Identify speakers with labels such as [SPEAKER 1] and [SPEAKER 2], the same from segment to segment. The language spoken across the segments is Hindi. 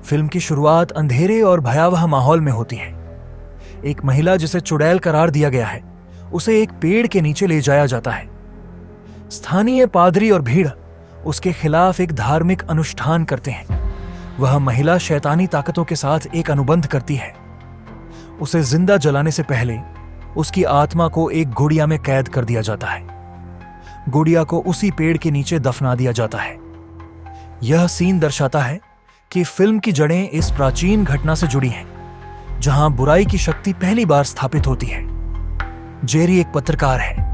[SPEAKER 1] फिल्म की शुरुआत अंधेरे और भयावह माहौल में होती है। एक महिला जिसे चुड़ैल करार दिया गया है, उसे एक पेड़ के नीचे ले जाया जाता है। स्थानीय पादरी और भीड़ उसके खिलाफ एक धार्मिक अनुष्ठान करते हैं। वह महिला शैतानी ताकतों के साथ एक अनुबंध करती है। उसे जिंदा जलाने से पहले उसकी आत्मा को एक गुड़िया में कैद कर दिया जाता है। गुड़िया को उसी पेड़ के नीचे दफना दिया जाता है। यह सीन दर्शाता है कि फिल्म की जड़ें इस प्राचीन घटना से जुड़ी हैं, जहां बुराई की शक्ति पहली बार स्थापित होती है। जेरी एक पत्रकार है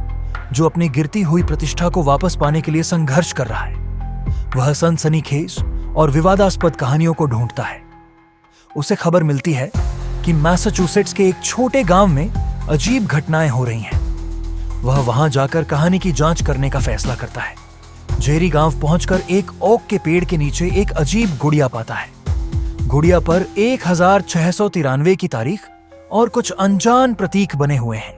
[SPEAKER 1] जो अपनी गिरती हुई प्रतिष्ठा को वापस पाने के लिए संघर्ष कर रहा है। वह सनसनीखेज और विवादास्पद कहानियों को ढूंढता है। उसे खबर मिलती है कि मैसाचुसेट्स के एक छोटे गांव में अजीब घटनाएं हो रही हैं। वह वहां जाकर कहानी की जांच करने का फैसला करता है। जेरी गांव पहुंचकर एक ओक के पेड़ के नीचे एक अजीब गुड़िया पाता है। गुड़िया पर 1693 की तारीख और कुछ अनजान प्रतीक बने हुए हैं।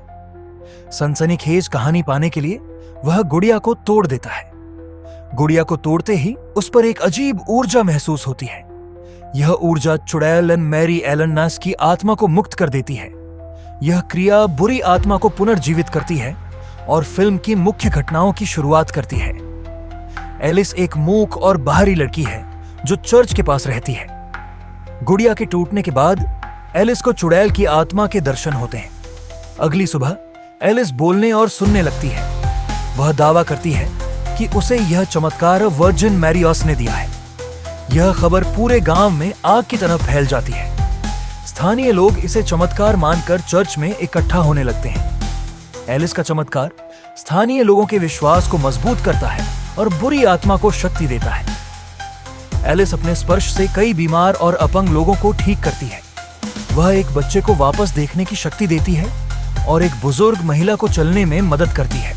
[SPEAKER 1] सनसनीखेज कहानी पाने के लिए वह गुड़िया को तोड़ देता है। गुड़िया को तोड़ते ही उस पर एक अजीब ऊर्जा महसूस होती है। यह ऊर्जा चुड़ैल मैरी एलन नास की आत्मा को मुक्त कर देती है। यह क्रिया बुरी आत्मा को पुनर्जीवित करती है और फिल्म की मुख्य घटनाओं की शुरुआत करती है। एलिस एक मूक और बाहरी लड़की है जो चर्च के पास रहती है। गुड़िया के टूटने के बाद एलिस को चुड़ैल की आत्मा के दर्शन होते हैं। अगली सुबह एलिस बोलने और सुनने लगती है। वह दावा करती है कि उसे यह चमत्कार वर्जिन मैरियस ने दिया है। यह खबर पूरे गांव में आग की तरह फैल जाती है। स्थानीय लोग इसे चमत्कार मानकर चर्च में इकट्ठा होने लगते हैं। एलिस का चमत्कार स्थानीय लोगों के विश्वास को मजबूत करता है और बुरी आत्मा को शक्ति देता है। एलिस अपने स्पर्श से कई बीमार और अपंग लोगों को ठीक करती है। वह एक बच्चे को वापस देखने की शक्ति देती है और एक बुजुर्ग महिला को चलने में मदद करती है।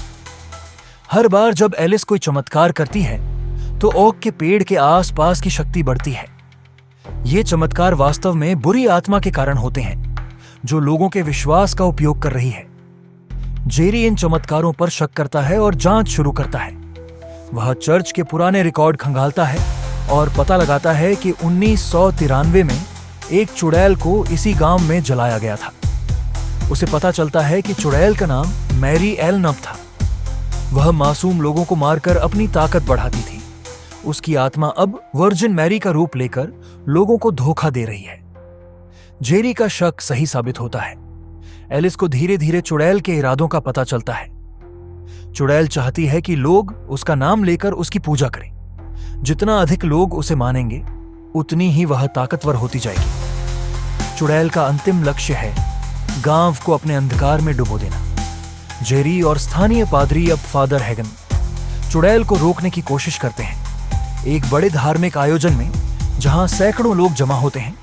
[SPEAKER 1] हर बार जब एलिस कोई चमत्कार करती है तो ओक के पेड़ के आसपास की शक्ति बढ़ती है। ये चमत्कार वास्तव में बुरी आत्मा के कारण होते हैं, जो लोगों के विश्वास का उपयोग कर रही है। जेरी इन चमत्कारों पर शक करता है और जांच शुरू करता है। वह चर्च के पुराने रिकॉर्ड खंगालता है और पता लगाता है कि 1993 में एक चुड़ैल को इसी गांव में जलाया गया था। उसे पता चलता है कि चुड़ैल का नाम मैरी एलन था। वह मासूम लोगों को मारकर अपनी ताकत बढ़ाती थी। उसकी आत्मा अब वर्जिन मैरी का रूप लेकर लोगों को धोखा दे रही है। जेरी का शक सही साबित होता है। एलिस को धीरे धीरे चुड़ैल के इरादों का पता चलता है। चुड़ैल चाहती है कि लोग उसका नाम लेकर उसकी पूजा करें। जितना अधिक लोग उसे मानेंगे, उतनी ही वह ताकतवर होती जाएगी। चुड़ैल का अंतिम लक्ष्य है गांव को अपने अंधकार में डुबो देना। जेरी और स्थानीय पादरी अब फादर हैगन चुड़ैल को रोकने की कोशिश करते हैं। एक बड़े धार्मिक आयोजन में, जहां सैकड़ों लोग जमा होते हैं,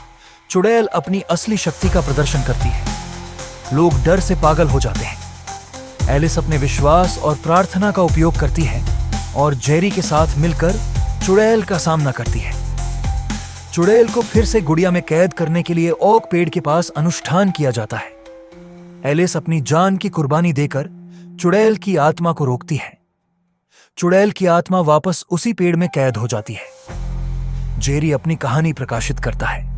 [SPEAKER 1] चुड़ैल अपनी असली शक्ति का प्रदर्शन करती है। लोग डर से पागल हो जाते हैं। एलिस अपने विश्वास और प्रार्थना का उपयोग करती है और जेरी के साथ मिलकर चुड़ैल का सामना करती है। चुड़ैल को फिर से गुड़िया में कैद करने के लिए ओक पेड़ के पास अनुष्ठान किया जाता है। एलिस अपनी जान की कुर्बानी देकर चुड़ैल की आत्मा को रोकती है। चुड़ैल की आत्मा वापस उसी पेड़ में कैद हो जाती है। जेरी अपनी कहानी प्रकाशित करता है।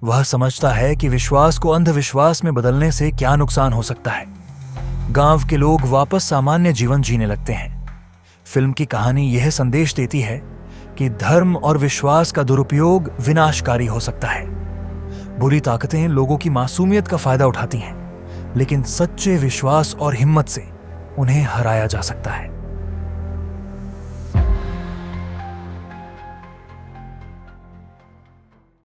[SPEAKER 1] वह समझता है कि विश्वास को अंधविश्वास में बदलने से क्या नुकसान हो सकता है। गांव के लोग वापस सामान्य जीवन जीने लगते हैं। फिल्म की कहानी यह संदेश देती है कि धर्म और विश्वास का दुरुपयोग विनाशकारी हो सकता है। बुरी ताकतें लोगों की मासूमियत का फायदा उठाती हैं, लेकिन सच्चे विश्वास और हिम्मत से उन्हें हराया जा सकता है।